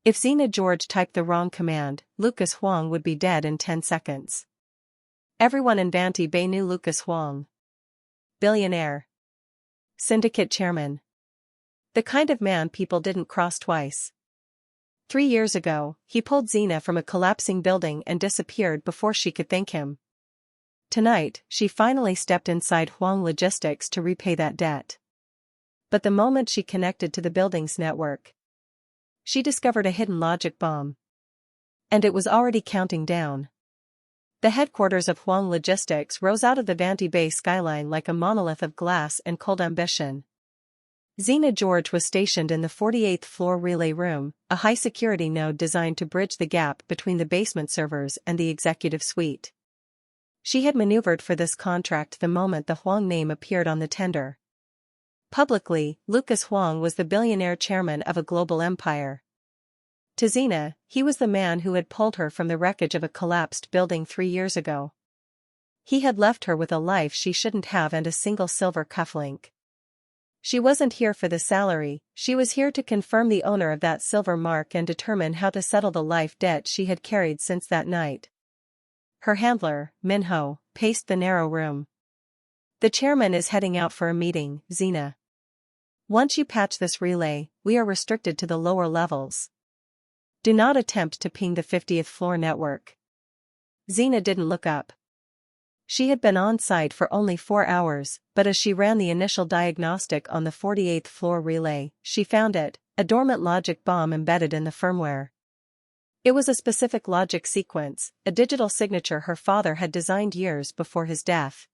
If Zena George typed the wrong command, Lucas Huang would be dead in 10 seconds. Everyone in Vanty Bay knew Lucas Huang. Billionaire. Syndicate chairman. The kind of man people didn't cross twice. 3 years ago, he pulled Zena from a collapsing building and disappeared before she could thank him. Tonight, she finally stepped inside Huang Logistics to repay that debt. But the moment she connected to the building's network, she discovered a hidden logic bomb. And it was already counting down. The headquarters of Huang Logistics rose out of the Vanty Bay skyline like a monolith of glass and cold ambition. Zena George was stationed in the 48th floor relay room, a high-security node designed to bridge the gap between the basement servers and the executive suite. She had maneuvered for this contract the moment the Huang name appeared on the tender. Publicly, Lucas Huang was the billionaire chairman of a global empire. To Zena, he was the man who had pulled her from the wreckage of a collapsed building 3 years ago. He had left her with a life she shouldn't have and a single silver cufflink. She wasn't here for the salary, she was here to confirm the owner of that silver mark and determine how to settle the life debt she had carried since that night. Her handler, Minho, paced the narrow room. The chairman is heading out for a meeting, Zena. Once you patch this relay, we are restricted to the lower levels. Do not attempt to ping the 50th floor network. Zena didn't look up. She had been on site for only 4 hours, but as she ran the initial diagnostic on the 48th floor relay, she found it, a dormant logic bomb embedded in the firmware. It was a specific logic sequence, a digital signature her father had designed years before his death.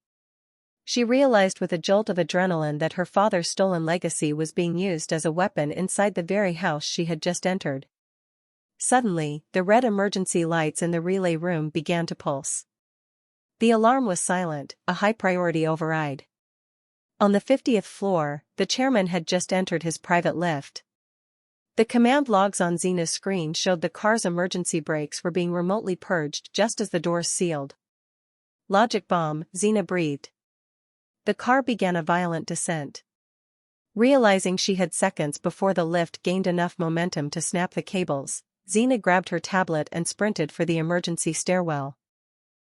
She realized with a jolt of adrenaline that her father's stolen legacy was being used as a weapon inside the very house she had just entered. Suddenly, the red emergency lights in the relay room began to pulse. The alarm was silent, a high-priority override. On the 50th floor, the chairman had just entered his private lift. The command logs on Zena's screen showed the car's emergency brakes were being remotely purged just as the doors sealed. Logic bomb, Zena breathed. The car began a violent descent. Realizing she had seconds before the lift gained enough momentum to snap the cables, Zena grabbed her tablet and sprinted for the emergency stairwell.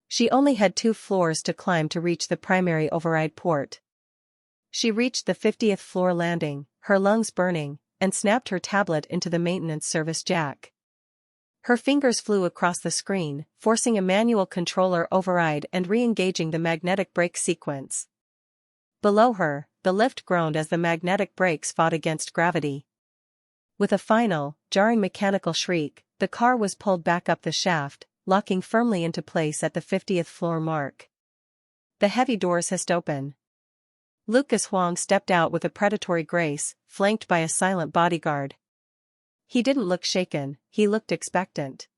She only had 2 floors to climb to reach the primary override port. She reached the 50th floor landing, her lungs burning, and snapped her tablet into the maintenance service jack. Her fingers flew across the screen, forcing a manual controller override and re-engaging the magnetic brake sequence. Below her, the lift groaned as the magnetic brakes fought against gravity. With a final, jarring mechanical shriek, the car was pulled back up the shaft, locking firmly into place at the 50th floor mark. The heavy doors hissed open. Lucas Huang stepped out with a predatory grace, flanked by a silent bodyguard. He didn't look shaken, he looked expectant.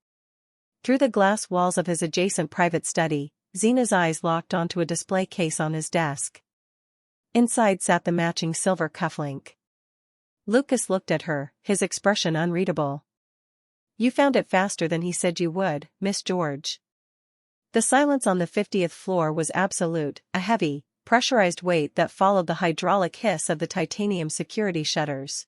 Through the glass walls of his adjacent private study, Zena's eyes locked onto a display case on his desk. Inside sat the matching silver cufflink. Lucas looked at her, his expression unreadable. You found it faster than he said you would, Miss George. The silence on the 50th floor was absolute, a heavy, pressurized weight that followed the hydraulic hiss of the titanium security shutters.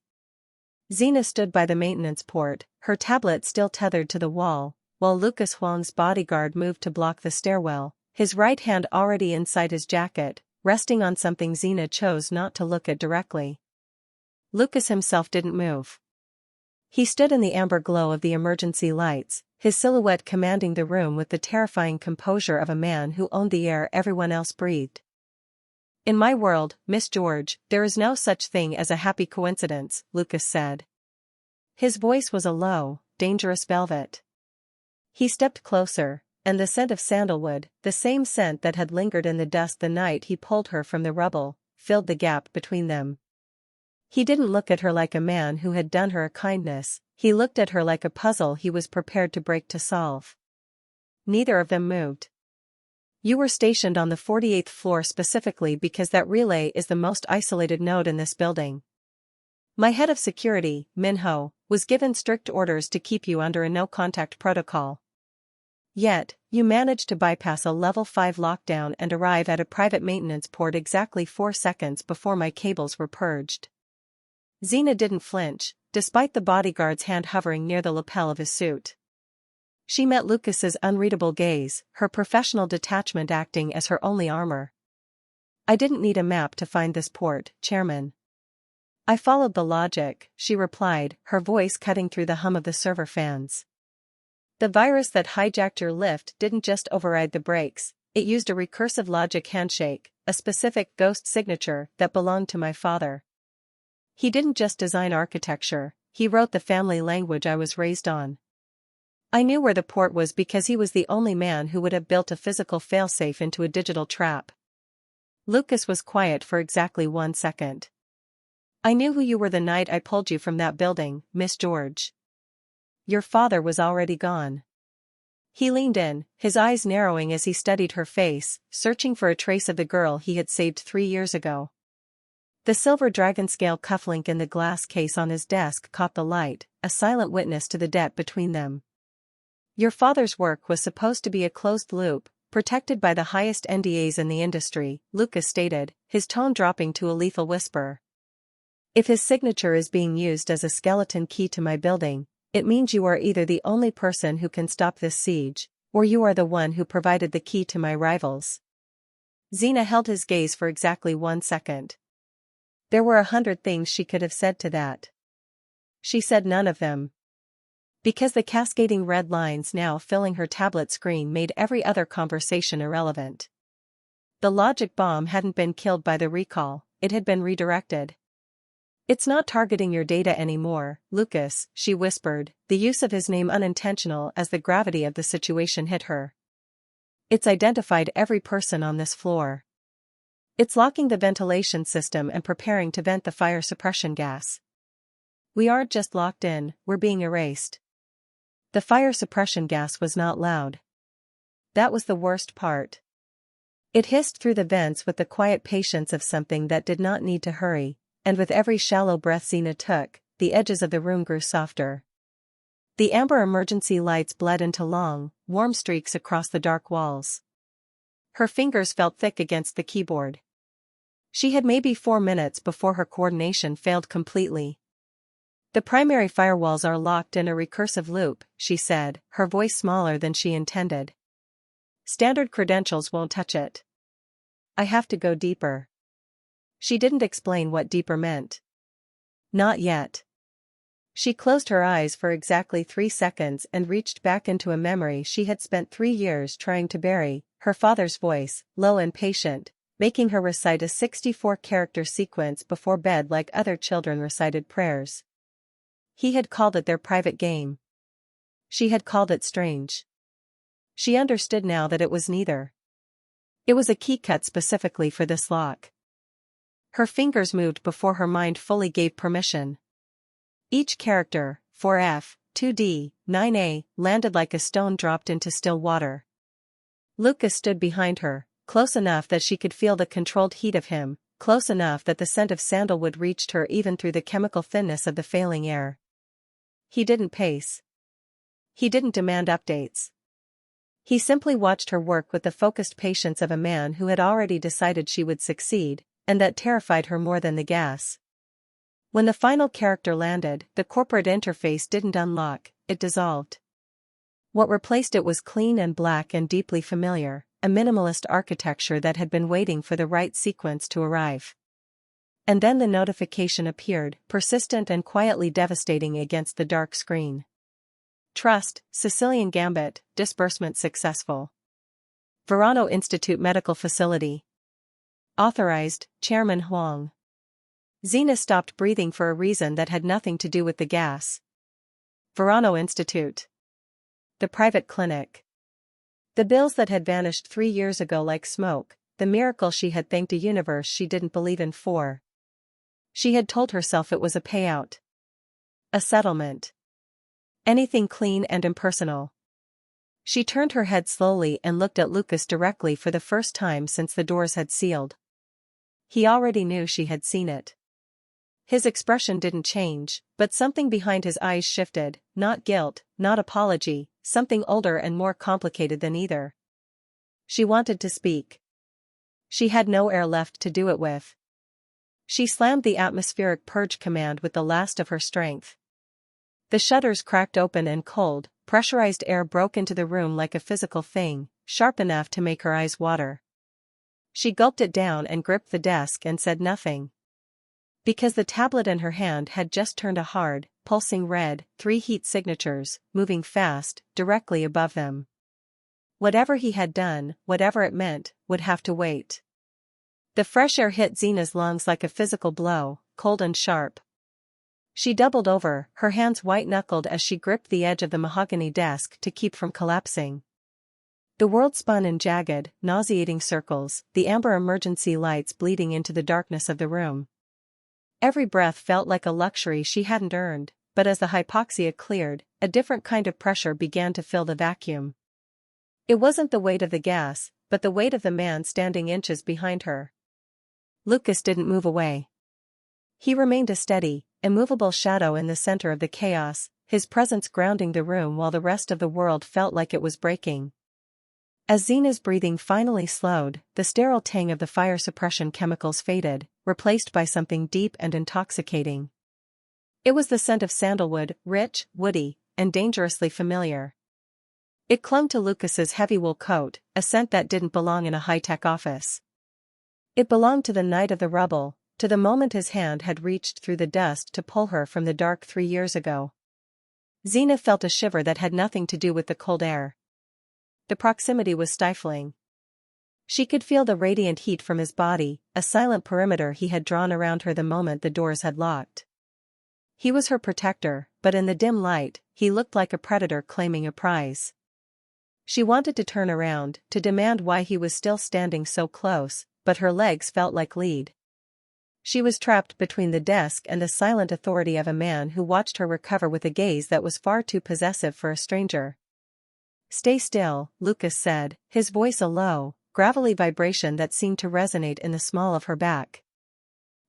Zena stood by the maintenance port, her tablet still tethered to the wall, while Lucas Huang's bodyguard moved to block the stairwell, his right hand already inside his jacket, resting on something Zena chose not to look at directly. Lucas himself didn't move. He stood in the amber glow of the emergency lights, his silhouette commanding the room with the terrifying composure of a man who owned the air everyone else breathed. In my world, Miss George, there is no such thing as a happy coincidence, Lucas said. His voice was a low, dangerous velvet. He stepped closer, and the scent of sandalwood, the same scent that had lingered in the dust the night he pulled her from the rubble, filled the gap between them. He didn't look at her like a man who had done her a kindness, he looked at her like a puzzle he was prepared to break to solve. Neither of them moved. You were stationed on the 48th floor specifically because that relay is the most isolated node in this building. My head of security, Minho, was given strict orders to keep you under a no-contact protocol. Yet, you managed to bypass a level 5 lockdown and arrive at a private maintenance port exactly 4 seconds before my cables were purged. Zena didn't flinch, despite the bodyguard's hand hovering near the lapel of his suit. She met Lucas's unreadable gaze, her professional detachment acting as her only armor. "I didn't need a map to find this port, Chairman. I followed the logic," she replied, her voice cutting through the hum of the server fans. "The virus that hijacked your lift didn't just override the brakes, it used a recursive logic handshake, a specific ghost signature that belonged to my father. He didn't just design architecture, he wrote the family language I was raised on. I knew where the port was because he was the only man who would have built a physical failsafe into a digital trap." Lucas was quiet for exactly 1 second. "I knew who you were the night I pulled you from that building, Miss George. Your father was already gone." He leaned in, his eyes narrowing as he studied her face, searching for a trace of the girl he had saved 3 years ago. The silver dragon scale cufflink in the glass case on his desk caught the light, a silent witness to the debt between them. "Your father's work was supposed to be a closed loop, protected by the highest NDAs in the industry," Lucas stated, his tone dropping to a lethal whisper. "If his signature is being used as a skeleton key to my building, it means you are either the only person who can stop this siege, or you are the one who provided the key to my rivals." Zena held his gaze for exactly 1 second. There were 100 things she could have said to that. She said none of them. Because the cascading red lines now filling her tablet screen made every other conversation irrelevant. The logic bomb hadn't been killed by the recall, it had been redirected. "It's not targeting your data anymore, Lucas," she whispered, the use of his name unintentional as the gravity of the situation hit her. "It's identified every person on this floor. It's locking the ventilation system and preparing to vent the fire suppression gas. We aren't just locked in, we're being erased." The fire suppression gas was not loud. That was the worst part. It hissed through the vents with the quiet patience of something that did not need to hurry, and with every shallow breath Zena took, the edges of the room grew softer. The amber emergency lights bled into long, warm streaks across the dark walls. Her fingers felt thick against the keyboard. She had maybe 4 minutes before her coordination failed completely. "The primary firewalls are locked in a recursive loop," she said, her voice smaller than she intended. "Standard credentials won't touch it. I have to go deeper." She didn't explain what deeper meant. Not yet. She closed her eyes for exactly 3 seconds and reached back into a memory she had spent 3 years trying to bury, her father's voice, low and patient, making her recite a 64-character sequence before bed like other children recited prayers. He had called it their private game. She had called it strange. She understood now that it was neither. It was a key cut specifically for this lock. Her fingers moved before her mind fully gave permission. Each character, 4F, 2D, 9A, landed like a stone dropped into still water. Lucas stood behind her, close enough that she could feel the controlled heat of him, close enough that the scent of sandalwood reached her even through the chemical thinness of the failing air. He didn't pace. He didn't demand updates. He simply watched her work with the focused patience of a man who had already decided she would succeed, and that terrified her more than the gas. When the final character landed, the corporate interface didn't unlock, it dissolved. What replaced it was clean and black and deeply familiar, a minimalist architecture that had been waiting for the right sequence to arrive. And then the notification appeared, persistent and quietly devastating against the dark screen. "Trust, Sicilian Gambit, disbursement successful. Verano Institute Medical Facility. Authorized, Chairman Huang." Zena stopped breathing for a reason that had nothing to do with the gas. Verano Institute. The private clinic. The bills that had vanished 3 years ago like smoke, the miracle she had thanked a universe she didn't believe in for. She had told herself it was a payout. A settlement. Anything clean and impersonal. She turned her head slowly and looked at Lucas directly for the first time since the doors had sealed. He already knew she had seen it. His expression didn't change, but something behind his eyes shifted, not guilt, not apology, something older and more complicated than either. She wanted to speak. She had no air left to do it with. She slammed the atmospheric purge command with the last of her strength. The shutters cracked open and cold, pressurized air broke into the room like a physical thing, sharp enough to make her eyes water. She gulped it down and gripped the desk and said nothing. Because the tablet in her hand had just turned a hard, pulsing red, 3 heat signatures, moving fast, directly above them. Whatever he had done, whatever it meant, would have to wait. The fresh air hit Zena's lungs like a physical blow, cold and sharp. She doubled over, her hands white-knuckled as she gripped the edge of the mahogany desk to keep from collapsing. The world spun in jagged, nauseating circles, the amber emergency lights bleeding into the darkness of the room. Every breath felt like a luxury she hadn't earned, but as the hypoxia cleared, a different kind of pressure began to fill the vacuum. It wasn't the weight of the gas, but the weight of the man standing inches behind her. Lucas didn't move away. He remained a steady, immovable shadow in the center of the chaos, his presence grounding the room while the rest of the world felt like it was breaking. As Zena's breathing finally slowed, the sterile tang of the fire suppression chemicals faded, replaced by something deep and intoxicating. It was the scent of sandalwood, rich, woody, and dangerously familiar. It clung to Lucas's heavy wool coat, a scent that didn't belong in a high-tech office. It belonged to the night of the rubble, to the moment his hand had reached through the dust to pull her from the dark 3 years ago. Zena felt a shiver that had nothing to do with the cold air. The proximity was stifling. She could feel the radiant heat from his body, a silent perimeter he had drawn around her the moment the doors had locked. He was her protector, but in the dim light, he looked like a predator claiming a prize. She wanted to turn around, to demand why he was still standing so close, but her legs felt like lead. She was trapped between the desk and the silent authority of a man who watched her recover with a gaze that was far too possessive for a stranger. "Stay still," Lucas said, his voice a low, gravelly vibration that seemed to resonate in the small of her back.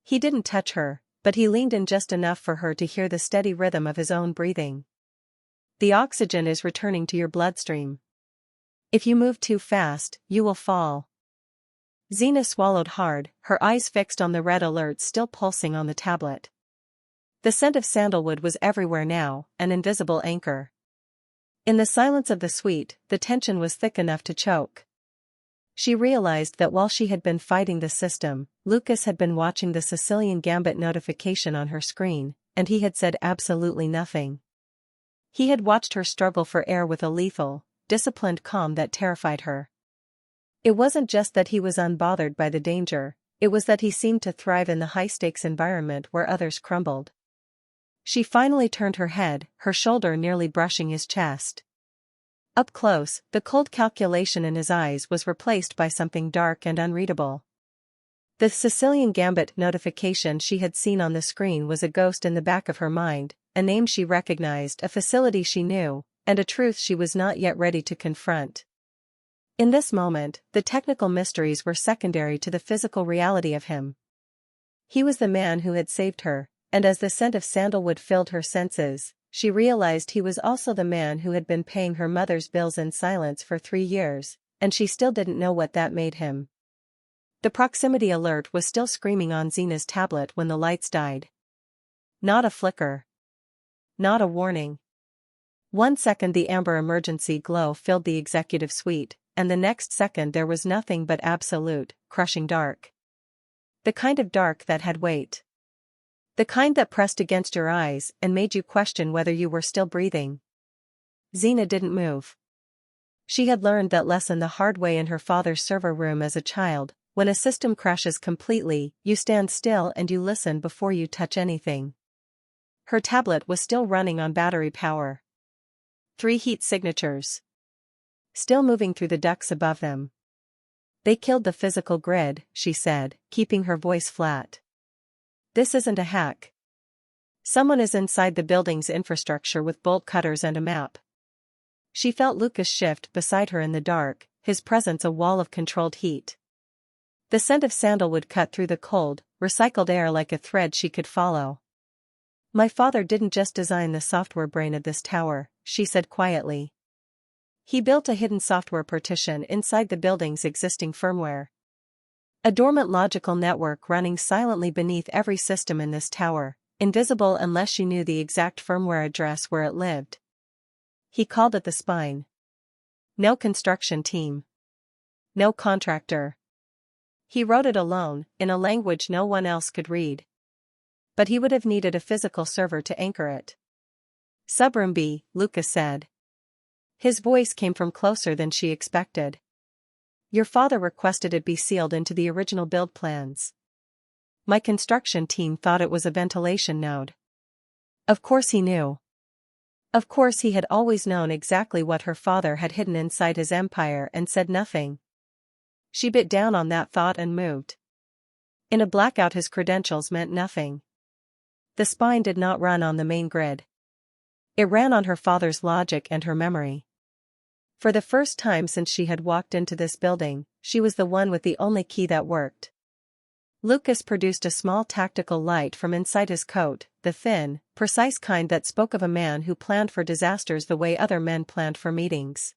He didn't touch her, but he leaned in just enough for her to hear the steady rhythm of his own breathing. "The oxygen is returning to your bloodstream. If you move too fast, you will fall." Zena swallowed hard, her eyes fixed on the red alert still pulsing on the tablet. The scent of sandalwood was everywhere now, an invisible anchor. In the silence of the suite, the tension was thick enough to choke. She realized that while she had been fighting the system, Lucas had been watching the Sicilian Gambit notification on her screen, and he had said absolutely nothing. He had watched her struggle for air with a lethal, disciplined calm that terrified her. It wasn't just that he was unbothered by the danger, it was that he seemed to thrive in the high-stakes environment where others crumbled. She finally turned her head, her shoulder nearly brushing his chest. Up close, the cold calculation in his eyes was replaced by something dark and unreadable. The Sicilian Gambit notification she had seen on the screen was a ghost in the back of her mind, a name she recognized, a facility she knew, and a truth she was not yet ready to confront. In this moment, the technical mysteries were secondary to the physical reality of him. He was the man who had saved her, and as the scent of sandalwood filled her senses, she realized he was also the man who had been paying her mother's bills in silence for 3 years, and she still didn't know what that made him. The proximity alert was still screaming on Zena's tablet when the lights died. Not a flicker. Not a warning. 1 second the amber emergency glow filled the executive suite, and the next second there was nothing but absolute, crushing dark. The kind of dark that had weight. The kind that pressed against your eyes and made you question whether you were still breathing. Zena didn't move. She had learned that lesson the hard way in her father's server room as a child. When a system crashes completely, you stand still and you listen before you touch anything. Her tablet was still running on battery power. 3 heat signatures. Still moving through the ducts above them. "They killed the physical grid," she said, keeping her voice flat. "This isn't a hack. Someone is inside the building's infrastructure with bolt cutters and a map." She felt Lucas shift beside her in the dark, his presence a wall of controlled heat. The scent of sandalwood cut through the cold, recycled air like a thread she could follow. "My father didn't just design the software brain of this tower," she said quietly. "He built a hidden software partition inside the building's existing firmware. A dormant logical network running silently beneath every system in this tower, invisible unless she knew the exact firmware address where it lived. He called it the spine. No construction team. No contractor. He wrote it alone, in a language no one else could read. But he would have needed a physical server to anchor it. Subroom B, Lucas said. His voice came from closer than she expected. Your father requested it be sealed into the original build plans. My construction team thought it was a ventilation node. Of course he knew. Of course he had always known exactly what her father had hidden inside his empire and said nothing. She bit down on that thought and moved. In a blackout his credentials meant nothing. The spine did not run on the main grid. It ran on her father's logic and her memory. For the first time since she had walked into this building, she was the one with the only key that worked. Lucas produced a small tactical light from inside his coat, the thin, precise kind that spoke of a man who planned for disasters the way other men planned for meetings.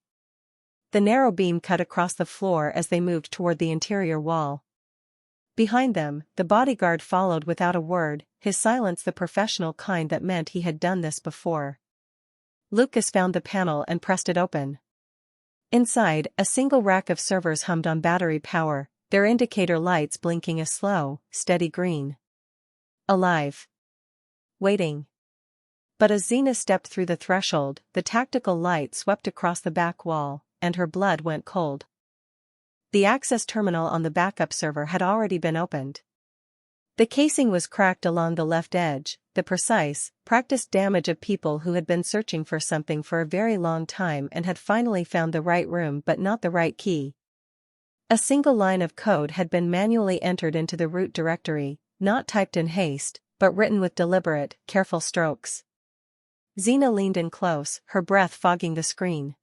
The narrow beam cut across the floor as they moved toward the interior wall. Behind them, the bodyguard followed without a word, his silence the professional kind that meant he had done this before. Lucas found the panel and pressed it open. Inside, a single rack of servers hummed on battery power, their indicator lights blinking a slow, steady green. Alive. Waiting. But as Zena stepped through the threshold, the tactical light swept across the back wall, and her blood went cold. The access terminal on the backup server had already been opened. The casing was cracked along the left edge, the precise, practiced damage of people who had been searching for something for a very long time and had finally found the right room but not the right key. A single line of code had been manually entered into the root directory, not typed in haste, but written with deliberate, careful strokes. Zena leaned in close, her breath fogging the screen.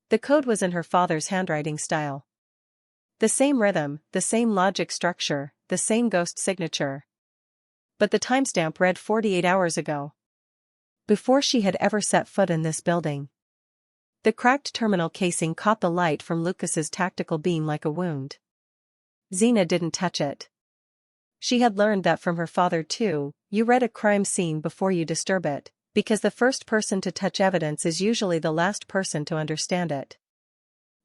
The code was in her father's handwriting style. The same rhythm, the same logic structure, the same ghost signature. But the timestamp read 48 hours ago. Before she had ever set foot in this building. The cracked terminal casing caught the light from Lucas's tactical beam like a wound. Zena didn't touch it. She had learned that from her father too. You read a crime scene before you disturb it, because the first person to touch evidence is usually the last person to understand it.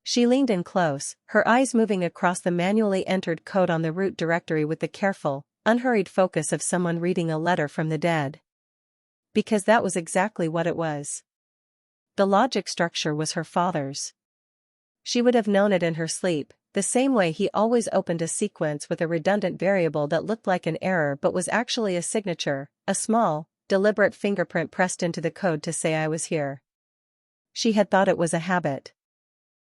She leaned in close, her eyes moving across the manually entered code on the root directory with the careful, unhurried focus of someone reading a letter from the dead. Because that was exactly what it was. The logic structure was her father's. She would have known it in her sleep, the same way he always opened a sequence with a redundant variable that looked like an error but was actually a signature, a small, deliberate fingerprint pressed into the code to say I was here. She had thought it was a habit.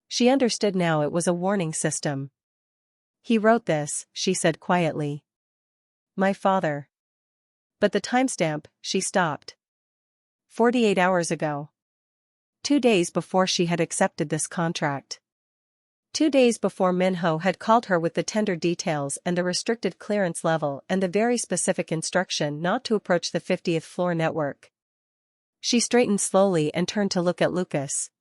She understood now it was a warning system. He wrote this, she said quietly. My father. But the timestamp, she stopped. 48 hours ago. 2 days before she had accepted this contract. 2 days before Minho had called her with the tender details and the restricted clearance level and the very specific instruction not to approach the 50th floor network. She straightened slowly and turned to look at Lucas.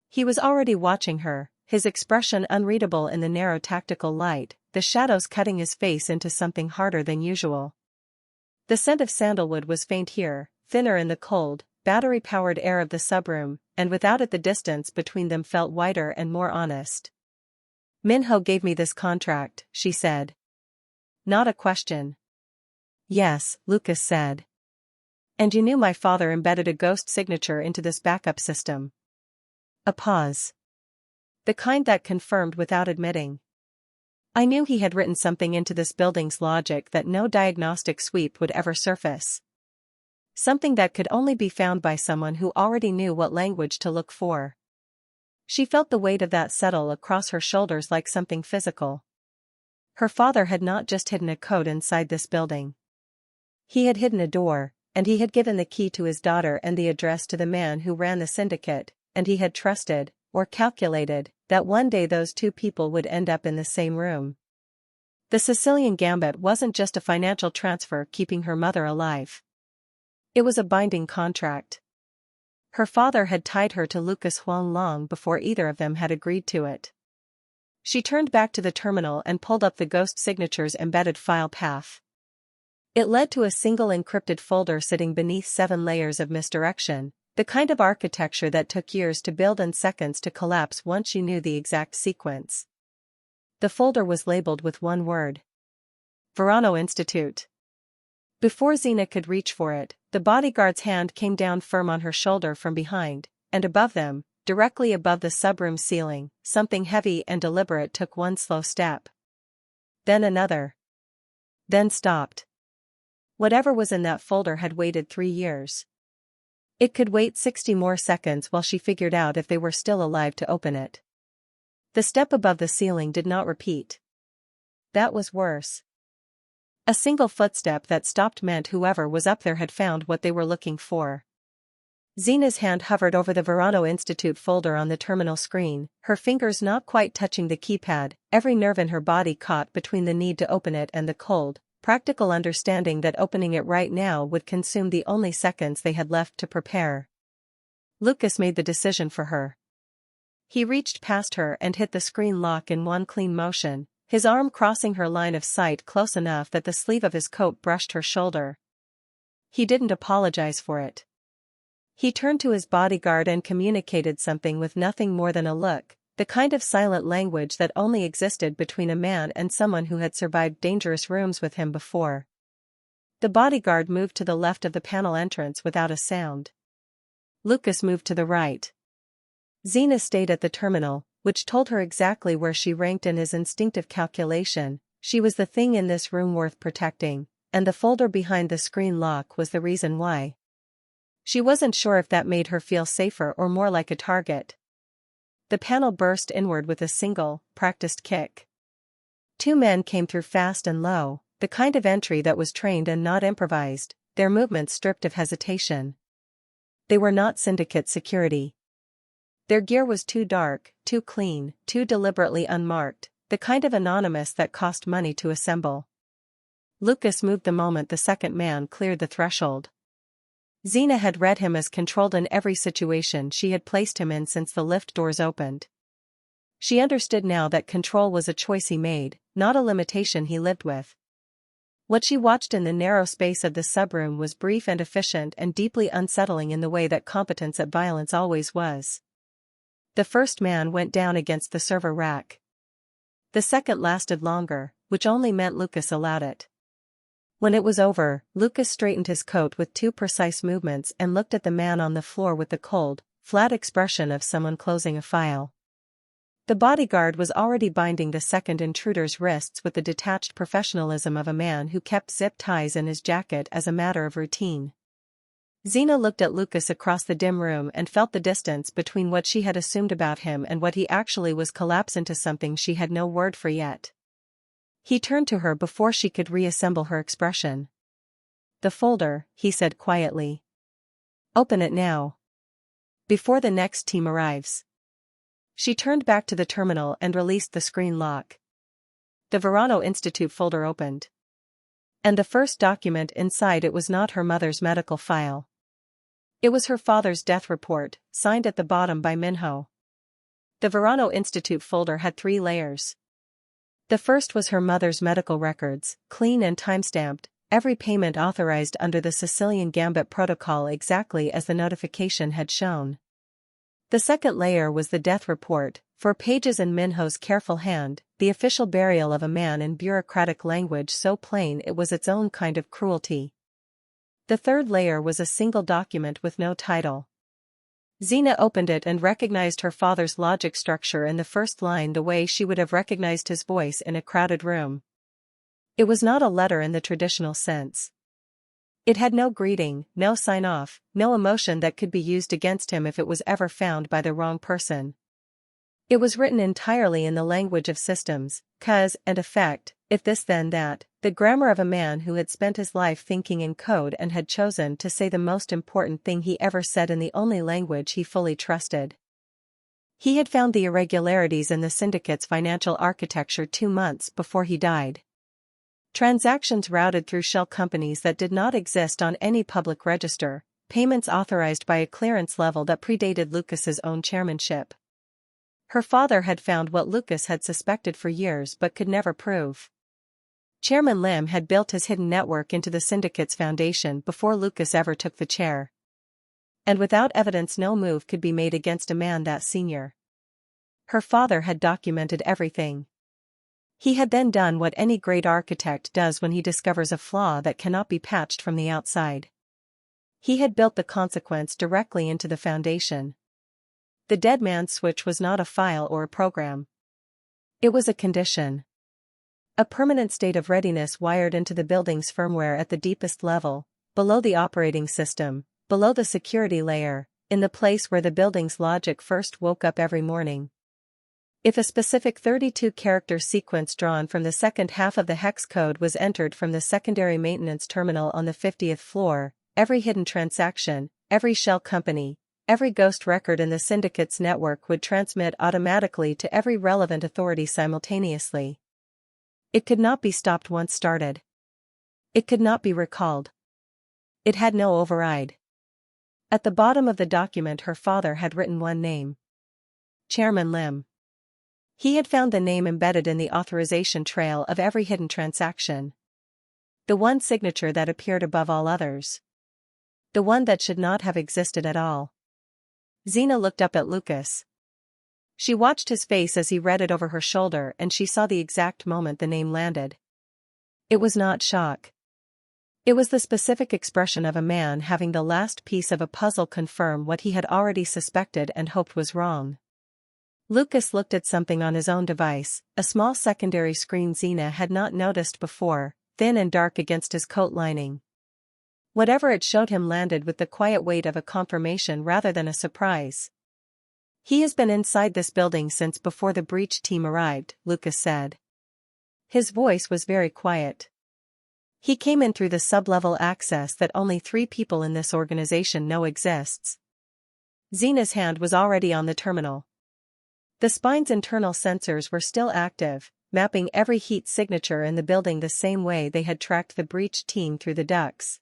He was already watching her, his expression unreadable in the narrow tactical light, the shadows cutting his face into something harder than usual. The scent of sandalwood was faint here, thinner in the cold, battery-powered air of the subroom, and without it the distance between them felt wider and more honest. Minho gave me this contract, she said. Not a question. Yes, Lucas said. And you knew my father embedded a ghost signature into this backup system. A pause. The kind that confirmed without admitting. I knew he had written something into this building's logic that no diagnostic sweep would ever surface. Something that could only be found by someone who already knew what language to look for. She felt the weight of that settle across her shoulders like something physical. Her father had not just hidden a code inside this building. He had hidden a door, and he had given the key to his daughter and the address to the man who ran the syndicate, and he had trusted, or calculated, that one day those two people would end up in the same room. The Sicilian gambit wasn't just a financial transfer keeping her mother alive. It was a binding contract. Her father had tied her to Lucas Huang long before either of them had agreed to it. She turned back to the terminal and pulled up the ghost signature's embedded file path. It led to a single encrypted folder sitting beneath 7 layers of misdirection, the kind of architecture that took years to build and seconds to collapse once you knew the exact sequence. The folder was labeled with one word: Verano Institute. Before Zena could reach for it, the bodyguard's hand came down firm on her shoulder from behind, and above them, directly above the subroom ceiling, something heavy and deliberate took one slow step. Then another. Then stopped. Whatever was in that folder had waited 3 years. It could wait 60 more seconds while she figured out if they were still alive to open it. The step above the ceiling did not repeat. That was worse. A single footstep that stopped meant whoever was up there had found what they were looking for. Zena's hand hovered over the Verano Institute folder on the terminal screen, her fingers not quite touching the keypad, every nerve in her body caught between the need to open it and the cold, practical understanding that opening it right now would consume the only seconds they had left to prepare. Lucas made the decision for her. He reached past her and hit the screen lock in one clean motion, his arm crossing her line of sight close enough that the sleeve of his coat brushed her shoulder. He didn't apologize for it. He turned to his bodyguard and communicated something with nothing more than a look, the kind of silent language that only existed between a man and someone who had survived dangerous rooms with him before. The bodyguard moved to the left of the panel entrance without a sound. Lucas moved to the right. Zena stayed at the terminal, which told her exactly where she ranked in his instinctive calculation. She was the thing in this room worth protecting, and the folder behind the screen lock was the reason why. She wasn't sure if that made her feel safer or more like a target. The panel burst inward with a single, practiced kick. 2 men came through fast and low, the kind of entry that was trained and not improvised, their movements stripped of hesitation. They were not syndicate security. Their gear was too dark, too clean, too deliberately unmarked, the kind of anonymous that cost money to assemble. Lucas moved the moment the second man cleared the threshold. Zena had read him as controlled in every situation she had placed him in since the lift doors opened. She understood now that control was a choice he made, not a limitation he lived with. What she watched in the narrow space of the subroom was brief and efficient and deeply unsettling in the way that competence at violence always was. The first man went down against the server rack. The second lasted longer, which only meant Lucas allowed it. When it was over, Lucas straightened his coat with 2 precise movements and looked at the man on the floor with the cold, flat expression of someone closing a file. The bodyguard was already binding the second intruder's wrists with the detached professionalism of a man who kept zip ties in his jacket as a matter of routine. Zena looked at Lucas across the dim room and felt the distance between what she had assumed about him and what he actually was collapse into something she had no word for yet. He turned to her before she could reassemble her expression. "The folder," he said quietly. "Open it now. Before the next team arrives." She turned back to the terminal and released the screen lock. The Verano Institute folder opened. And the first document inside it was not her mother's medical file. It was her father's death report, signed at the bottom by Minho. The Verano Institute folder had 3 layers. The first was her mother's medical records, clean and time-stamped, every payment authorized under the Sicilian Gambit protocol exactly as the notification had shown. The second layer was the death report, 4 pages in Minho's careful hand, the official burial of a man in bureaucratic language so plain it was its own kind of cruelty. The third layer was a single document with no title. Zena opened it and recognized her father's logic structure in the first line the way she would have recognized his voice in a crowded room. It was not a letter in the traditional sense. It had no greeting, no sign-off, no emotion that could be used against him if it was ever found by the wrong person. It was written entirely in the language of systems, cause and effect, if this then that, the grammar of a man who had spent his life thinking in code and had chosen to say the most important thing he ever said in the only language he fully trusted. He had found the irregularities in the syndicate's financial architecture 2 months before he died. Transactions routed through shell companies that did not exist on any public register, payments authorized by a clearance level that predated Lucas's own chairmanship. Her father had found what Lucas had suspected for years but could never prove. Chairman Lim had built his hidden network into the syndicate's foundation before Lucas ever took the chair. And without evidence, no move could be made against a man that senior. Her father had documented everything. He had then done what any great architect does when he discovers a flaw that cannot be patched from the outside. He had built the consequence directly into the foundation. The dead man's switch was not a file or a program. It was a condition. A permanent state of readiness wired into the building's firmware at the deepest level, below the operating system, below the security layer, in the place where the building's logic first woke up every morning. If a specific 32-character sequence drawn from the second half of the hex code was entered from the secondary maintenance terminal on the 50th floor, every hidden transaction, every shell company, every ghost record in the syndicate's network would transmit automatically to every relevant authority simultaneously. It could not be stopped once started. It could not be recalled. It had no override. At the bottom of the document her father had written one name. Chairman Lim. He had found the name embedded in the authorization trail of every hidden transaction. The one signature that appeared above all others. The one that should not have existed at all. Zena looked up at Lucas. She watched his face as he read it over her shoulder, and she saw the exact moment the name landed. It was not shock. It was the specific expression of a man having the last piece of a puzzle confirm what he had already suspected and hoped was wrong. Lucas looked at something on his own device, a small secondary screen Zena had not noticed before, thin and dark against his coat lining. Whatever it showed him landed with the quiet weight of a confirmation rather than a surprise. He has been inside this building since before the breach team arrived, Lucas said. His voice was very quiet. He came in through the sub-level access that only 3 people in this organization know exists. Zena's hand was already on the terminal. The spine's internal sensors were still active, mapping every heat signature in the building the same way they had tracked the breach team through the ducts.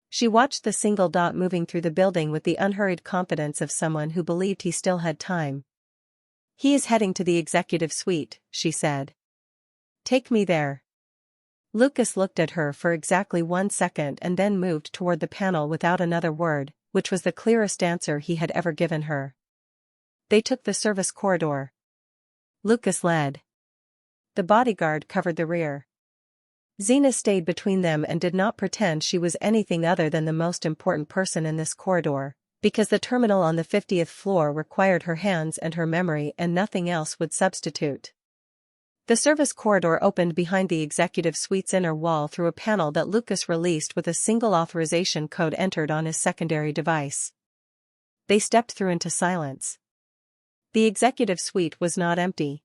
She watched the single dot moving through the building with the unhurried confidence of someone who believed he still had time. He is heading to the executive suite, she said. Take me there. Lucas looked at her for exactly 1 second and then moved toward the panel without another word, which was the clearest answer he had ever given her. They took the service corridor. Lucas led. The bodyguard covered the rear. Zena stayed between them and did not pretend she was anything other than the most important person in this corridor, because the terminal on the 50th floor required her hands and her memory and nothing else would substitute. The service corridor opened behind the executive suite's inner wall through a panel that Lucas released with a single authorization code entered on his secondary device. They stepped through into silence. The executive suite was not empty.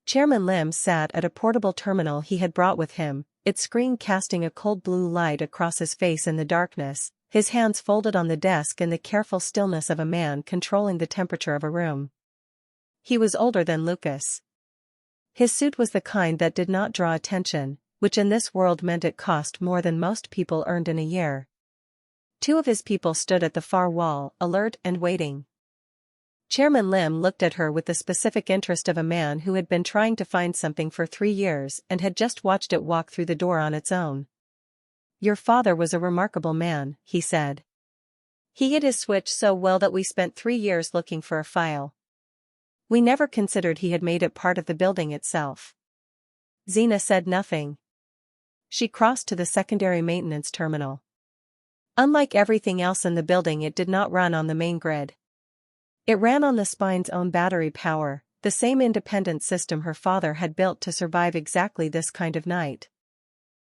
Chairman Lim sat at a portable terminal he had brought with him, its screen casting a cold blue light across his face in the darkness, his hands folded on the desk in the careful stillness of a man controlling the temperature of a room. He was older than Lucas. His suit was the kind that did not draw attention, which in this world meant it cost more than most people earned in a year. 2 of his people stood at the far wall, alert and waiting. Chairman Lim looked at her with the specific interest of a man who had been trying to find something for 3 years and had just watched it walk through the door on its own. Your father was a remarkable man, he said. He hid his switch so well that we spent 3 years looking for a file. We never considered he had made it part of the building itself. Zena said nothing. She crossed to the secondary maintenance terminal. Unlike everything else in the building, it did not run on the main grid. It ran on the spine's own battery power, the same independent system her father had built to survive exactly this kind of night.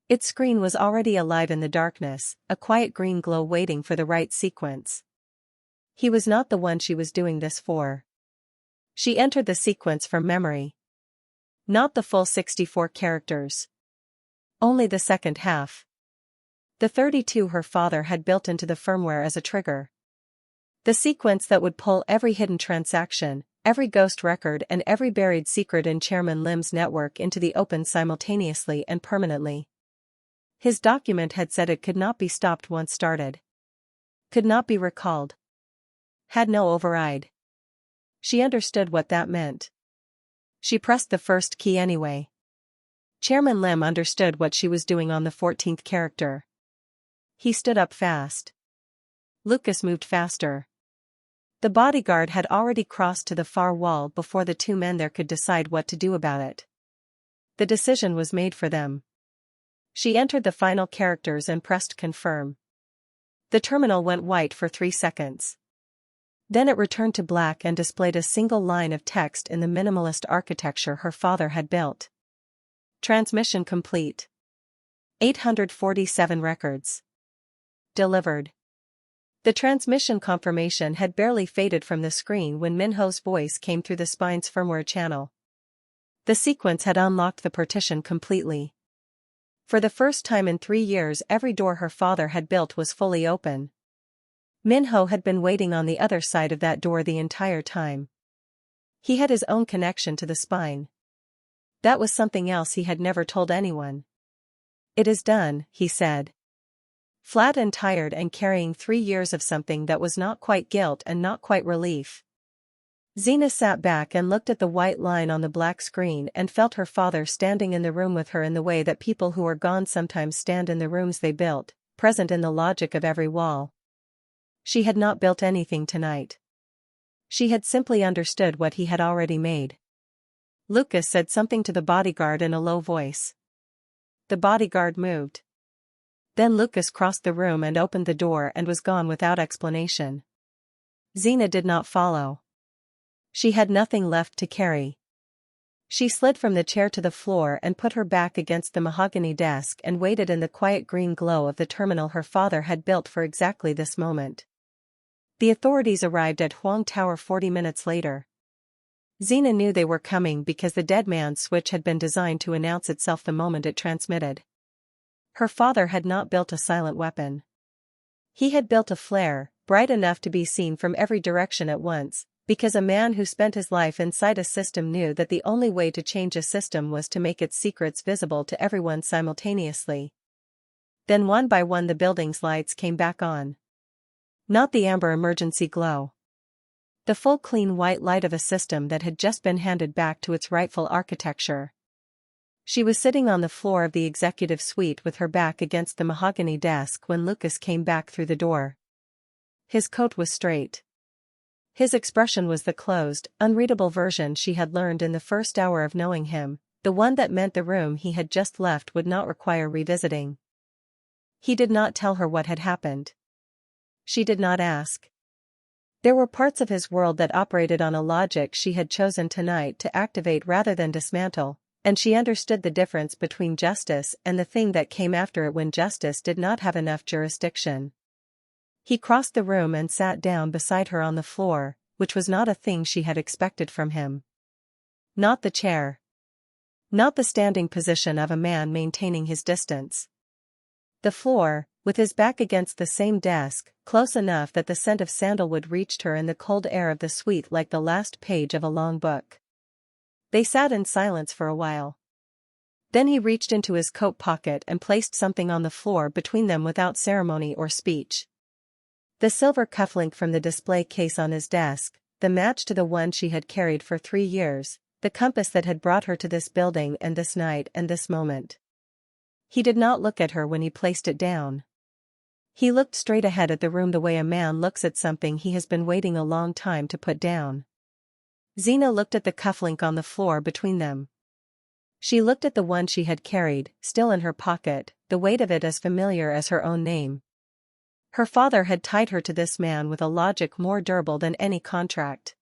Its screen was already alive in the darkness, a quiet green glow waiting for the right sequence. He was not the one she was doing this for. She entered the sequence from memory. Not the full 64 characters. Only the second half. The 32 her father had built into the firmware as a trigger. The sequence that would pull every hidden transaction, every ghost record and every buried secret in Chairman Lim's network into the open simultaneously and permanently. His document had said it could not be stopped once started. Could not be recalled. Had no override. She understood what that meant. She pressed the first key anyway. Chairman Lim understood what she was doing on the 14th character. He stood up fast. Lucas moved faster. The bodyguard had already crossed to the far wall before the two men there could decide what to do about it. The decision was made for them. She entered the final characters and pressed confirm. The terminal went white for 3 seconds. Then it returned to black and displayed a single line of text in the minimalist architecture her father had built. Transmission complete. 847 records. Delivered. The transmission confirmation had barely faded from the screen when Minho's voice came through the spine's firmware channel. The sequence had unlocked the partition completely. For the first time in 3 years, every door her father had built was fully open. Minho had been waiting on the other side of that door the entire time. He had his own connection to the spine. That was something else he had never told anyone. "It is done," he said. Flat and tired and carrying 3 years of something that was not quite guilt and not quite relief. Zena sat back and looked at the white line on the black screen and felt her father standing in the room with her in the way that people who are gone sometimes stand in the rooms they built, present in the logic of every wall. She had not built anything tonight. She had simply understood what he had already made. Lucas said something to the bodyguard in a low voice. The bodyguard moved. Then Lucas crossed the room and opened the door and was gone without explanation. Zena did not follow. She had nothing left to carry. She slid from the chair to the floor and put her back against the mahogany desk and waited in the quiet green glow of the terminal her father had built for exactly this moment. The authorities arrived at Huang Tower 40 minutes later. Zena knew they were coming because the dead man's switch had been designed to announce itself the moment it transmitted. Her father had not built a silent weapon. He had built a flare, bright enough to be seen from every direction at once, because a man who spent his life inside a system knew that the only way to change a system was to make its secrets visible to everyone simultaneously. Then one by one the building's lights came back on. Not the amber emergency glow. The full clean white light of a system that had just been handed back to its rightful architecture. She was sitting on the floor of the executive suite with her back against the mahogany desk when Lucas came back through the door. His coat was straight. His expression was the closed, unreadable version she had learned in the first hour of knowing him, the one that meant the room he had just left would not require revisiting. He did not tell her what had happened. She did not ask. There were parts of his world that operated on a logic she had chosen tonight to activate rather than dismantle, and she understood the difference between justice and the thing that came after it when justice did not have enough jurisdiction. He crossed the room and sat down beside her on the floor, which was not a thing she had expected from him. Not the chair. Not the standing position of a man maintaining his distance. The floor, with his back against the same desk, close enough that the scent of sandalwood reached her in the cold air of the suite like the last page of a long book. They sat in silence for a while. Then he reached into his coat pocket and placed something on the floor between them without ceremony or speech. The silver cufflink from the display case on his desk, the match to the one she had carried for 3 years, the compass that had brought her to this building and this night and this moment. He did not look at her when he placed it down. He looked straight ahead at the room the way a man looks at something he has been waiting a long time to put down. Zena looked at the cufflink on the floor between them. She looked at the one she had carried, still in her pocket, the weight of it as familiar as her own name. Her father had tied her to this man with a logic more durable than any contract.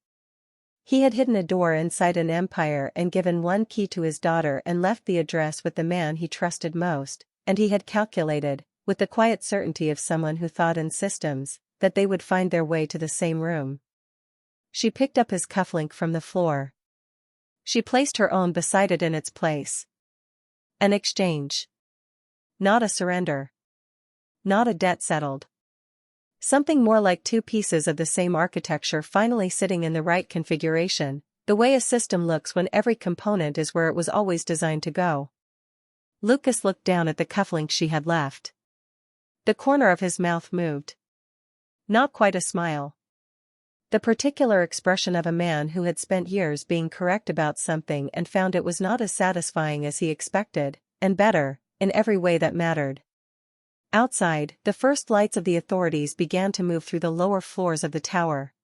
He had hidden a door inside an empire and given one key to his daughter and left the address with the man he trusted most, and he had calculated, with the quiet certainty of someone who thought in systems, that they would find their way to the same room. She picked up his cufflink from the floor. She placed her own beside it in its place. An exchange. Not a surrender. Not a debt settled. Something more like 2 pieces of the same architecture finally sitting in the right configuration, the way a system looks when every component is where it was always designed to go. Lucas looked down at the cufflink she had left. The corner of his mouth moved. Not quite a smile. The particular expression of a man who had spent years being correct about something and found it was not as satisfying as he expected, and better, in every way that mattered. Outside, the first lights of the authorities began to move through the lower floors of the tower.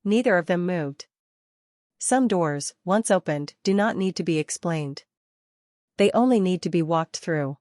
Neither of them moved. Some doors, once opened, do not need to be explained. They only need to be walked through.